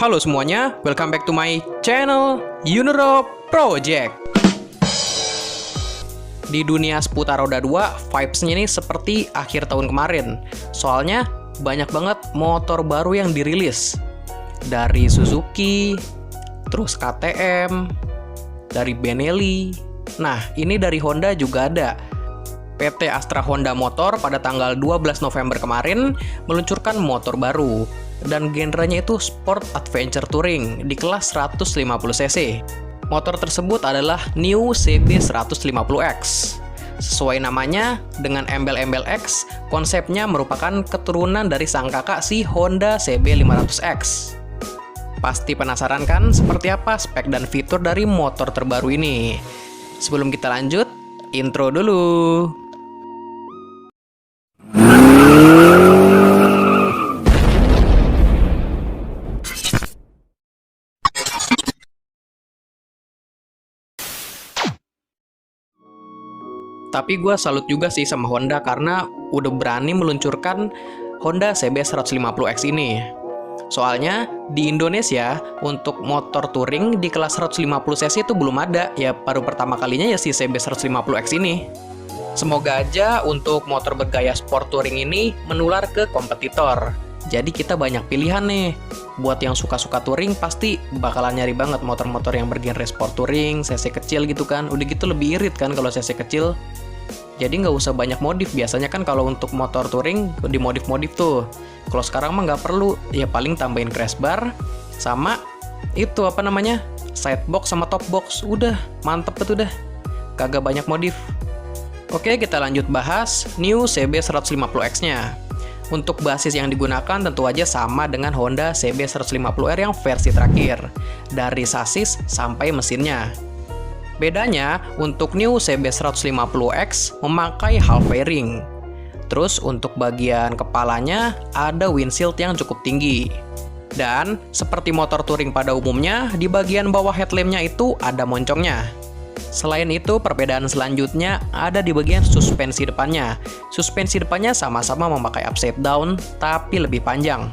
Halo semuanya, welcome back to my channel Uniro Project. Di dunia seputar roda 2, vibes-nya ini seperti akhir tahun kemarin. Soalnya banyak banget motor baru yang dirilis. Dari Suzuki, terus KTM, dari Benelli. Nah, ini dari Honda juga ada. PT Astra Honda Motor pada tanggal 12 November kemarin meluncurkan motor baru. Dan genrenya itu Sport Adventure Touring di kelas 150cc. Motor tersebut adalah New CB 150X. Sesuai namanya, dengan embel-embel X, konsepnya merupakan keturunan dari sang kakak si Honda CB 500X. Pasti penasaran kan seperti apa spek dan fitur dari motor terbaru ini? Sebelum kita lanjut, intro dulu. Tapi gue salut juga sih sama Honda karena udah berani meluncurkan Honda CB 150X ini. Soalnya di Indonesia untuk motor touring di kelas 150cc itu belum ada. Ya baru pertama kalinya ya si CB 150X ini. Semoga aja untuk motor bergaya sport touring ini menular ke kompetitor. Jadi kita banyak pilihan nih. Buat yang suka-suka touring pasti bakalan nyari banget motor-motor yang bergenre sport touring, cc kecil gitu kan. Udah gitu lebih irit kan kalau cc kecil. Jadi nggak usah banyak modif. Biasanya kan kalau untuk motor touring dimodif-modif tuh. Kalau sekarang mah nggak perlu. Ya paling tambahin crash bar sama itu apa namanya, side box sama top box. Udah mantep itu dah. Kagak banyak modif. Oke, kita lanjut bahas New CB 150X-nya. Untuk basis yang digunakan tentu aja sama dengan Honda CB 150R yang versi terakhir, dari sasis sampai mesinnya. Bedanya, untuk New CB 150X memakai half fairing. Terus untuk bagian kepalanya ada windshield yang cukup tinggi. Dan seperti motor touring pada umumnya, di bagian bawah headlampnya itu ada moncongnya. Selain itu, perbedaan selanjutnya ada di bagian suspensi depannya. Suspensi depannya sama-sama memakai upside down, tapi lebih panjang.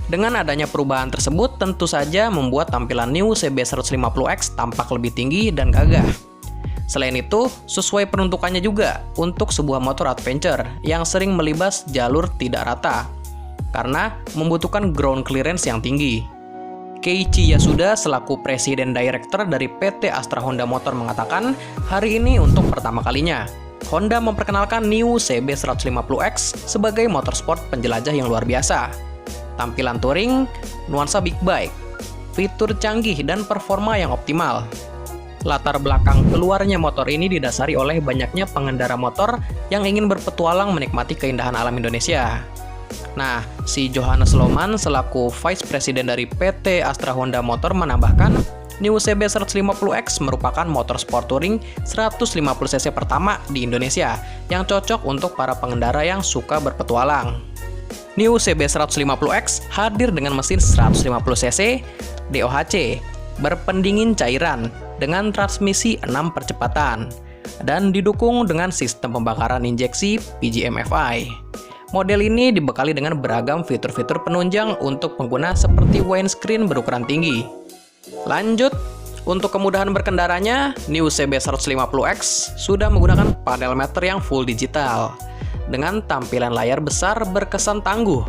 Dengan adanya perubahan tersebut, tentu saja membuat tampilan New CB 150X tampak lebih tinggi dan gagah. Selain itu, sesuai peruntukannya juga untuk sebuah motor adventure yang sering melibas jalur tidak rata, karena membutuhkan ground clearance yang tinggi. Keiichi Yasuda selaku Presiden Director dari PT Astra Honda Motor mengatakan, hari ini untuk pertama kalinya, Honda memperkenalkan New CB 150X sebagai motorsport penjelajah yang luar biasa. Tampilan touring, nuansa big bike, fitur canggih, dan performa yang optimal. Latar belakang keluarnya motor ini didasari oleh banyaknya pengendara motor yang ingin berpetualang menikmati keindahan alam Indonesia. Nah, si Johannes Lohmann selaku Vice President dari PT Astra Honda Motor menambahkan, New CB 150X merupakan motor sport touring 150cc pertama di Indonesia yang cocok untuk para pengendara yang suka berpetualang. New CB 150X hadir dengan mesin 150cc DOHC berpendingin cairan dengan transmisi 6 percepatan dan didukung dengan sistem pembakaran injeksi PGM-FI. Model ini dibekali dengan beragam fitur-fitur penunjang untuk pengguna seperti windscreen berukuran tinggi. Lanjut, untuk kemudahan berkendaranya, New CB 150X sudah menggunakan panel meter yang full digital dengan tampilan layar besar berkesan tangguh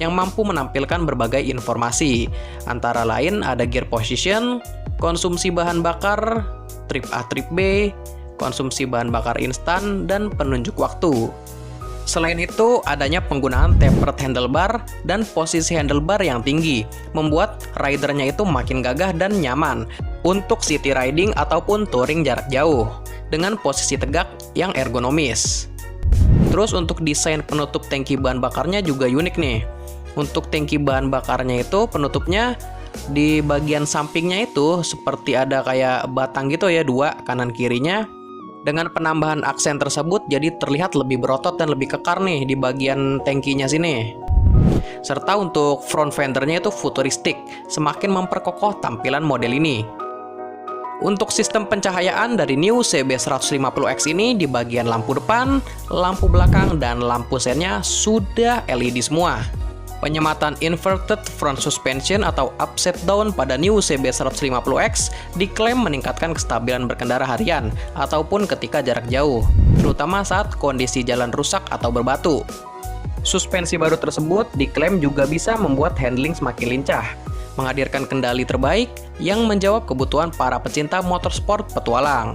yang mampu menampilkan berbagai informasi, antara lain ada gear position, konsumsi bahan bakar, trip A, trip B, konsumsi bahan bakar instan, dan penunjuk waktu. Selain itu, adanya penggunaan tapered handlebar dan posisi handlebar yang tinggi, membuat ridernya itu makin gagah dan nyaman untuk city riding ataupun touring jarak jauh, dengan posisi tegak yang ergonomis. Terus untuk desain penutup tangki bahan bakarnya juga unik nih. Untuk tangki bahan bakarnya itu penutupnya di bagian sampingnya itu seperti ada kayak batang gitu ya, dua kanan kirinya. Dengan penambahan aksen tersebut jadi terlihat lebih berotot dan lebih kekar nih di bagian tangkinya sini. Serta untuk front fendernya itu futuristik, semakin memperkokoh tampilan model ini. Untuk sistem pencahayaan dari New CB 150X ini di bagian lampu depan, lampu belakang, dan lampu sennya sudah LED semua. Penyematan inverted front suspension atau upside down pada New CB 150X diklaim meningkatkan kestabilan berkendara harian ataupun ketika jarak jauh, terutama saat kondisi jalan rusak atau berbatu. Suspensi baru tersebut diklaim juga bisa membuat handling semakin lincah, menghadirkan kendali terbaik yang menjawab kebutuhan para pecinta motorsport petualang.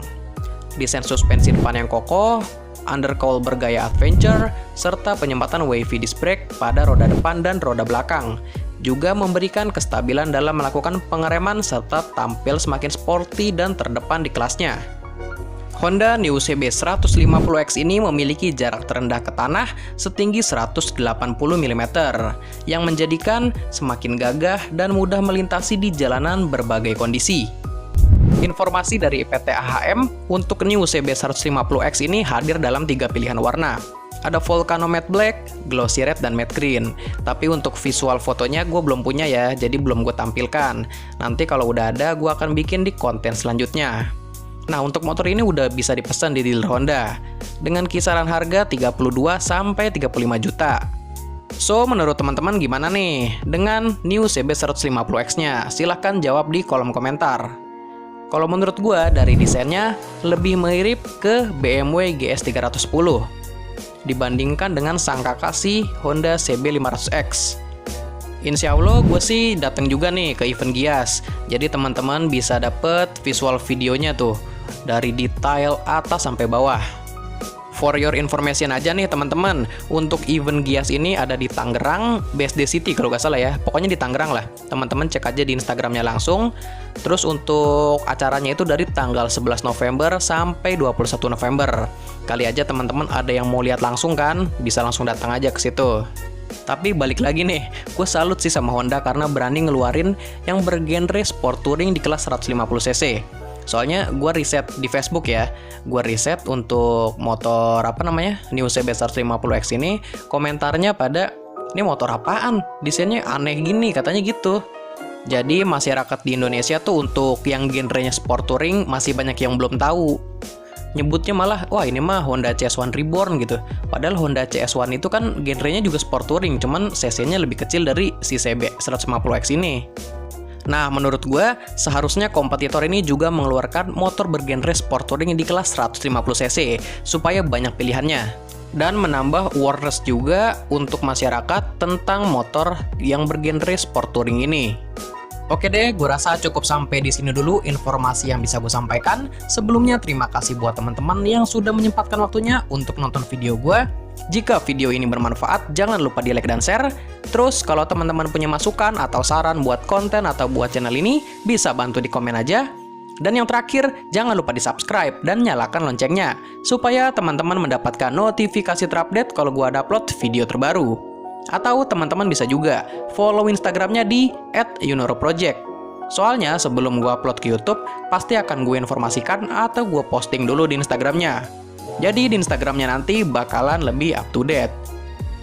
Desain suspensi depan yang kokoh, undercowl bergaya adventure, serta penyempatan wavy disc brake pada roda depan dan roda belakang juga memberikan kestabilan dalam melakukan pengereman serta tampil semakin sporty dan terdepan di kelasnya. Honda New CB 150X ini memiliki jarak terendah ke tanah setinggi 180 mm yang menjadikan semakin gagah dan mudah melintasi di jalanan berbagai kondisi. Informasi dari PT AHM untuk New CB 150X ini hadir dalam 3 pilihan warna. Ada Volcano Matte Black, Glossy Red, dan Matte Green. Tapi untuk visual fotonya gue belum punya ya, jadi belum gue tampilkan. Nanti kalau udah ada, gue akan bikin di konten selanjutnya. Nah, untuk motor ini udah bisa dipesan di dealer Honda dengan kisaran harga 32 sampai 35 juta. So, menurut teman-teman gimana nih dengan New CB 150X-nya? Silahkan jawab di kolom komentar. Kalau menurut gue, dari desainnya lebih mirip ke BMW GS 310 dibandingkan dengan sang kakak si Honda CB 500X. Insya Allah gue sih datang juga nih ke event Gias, jadi teman-teman bisa dapet visual videonya tuh dari detail atas sampai bawah. For your information aja nih teman-teman, untuk event Gias ini ada di Tangerang, BSD City kalau nggak salah ya. Pokoknya di Tangerang lah. Teman-teman cek aja di Instagramnya langsung. Terus untuk acaranya itu dari tanggal 11 November sampai 21 November. Kali aja teman-teman ada yang mau lihat langsung kan, bisa langsung datang aja ke situ. Tapi balik lagi nih, gue salut sih sama Honda karena berani ngeluarin yang bergenre sport touring di kelas 150cc. Soalnya gue riset di Facebook ya, gue riset untuk motor New CB 150X ini, komentarnya pada, ini motor apaan? Desainnya aneh gini, katanya gitu. Jadi masyarakat di Indonesia tuh untuk yang genrenya sport touring masih banyak yang belum tahu. Nyebutnya malah, wah ini mah Honda CS1 Reborn gitu. Padahal Honda CS1 itu kan genrenya juga sport touring, cuman cc-nya lebih kecil dari si CB 150X ini. Nah, menurut gue, seharusnya kompetitor ini juga mengeluarkan motor bergenre sport touring di kelas 150cc, supaya banyak pilihannya. Dan menambah awareness juga untuk masyarakat tentang motor yang bergenre sport touring ini. Oke deh, gue rasa cukup sampai di sini dulu informasi yang bisa gue sampaikan. Sebelumnya, terima kasih buat teman-teman yang sudah menyempatkan waktunya untuk nonton video gue. Jika video ini bermanfaat, jangan lupa di like dan share. Terus, kalau teman-teman punya masukan atau saran buat konten atau buat channel ini, bisa bantu di komen aja. Dan yang terakhir, jangan lupa di subscribe dan nyalakan loncengnya, supaya teman-teman mendapatkan notifikasi terupdate kalau gue ada upload video terbaru. Atau teman-teman bisa juga follow Instagramnya di @yunoroproject. Soalnya sebelum gue upload ke YouTube, pasti akan gue informasikan atau gue posting dulu di Instagramnya. Jadi di Instagramnya nanti bakalan lebih up to date.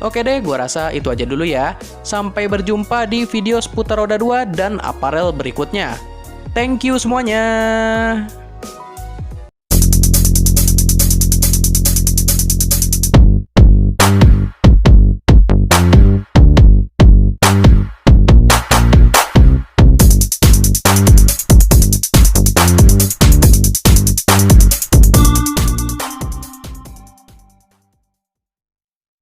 Oke deh, gue rasa itu aja dulu ya. Sampai berjumpa di video seputar roda 2 dan aparel berikutnya. Thank you semuanya.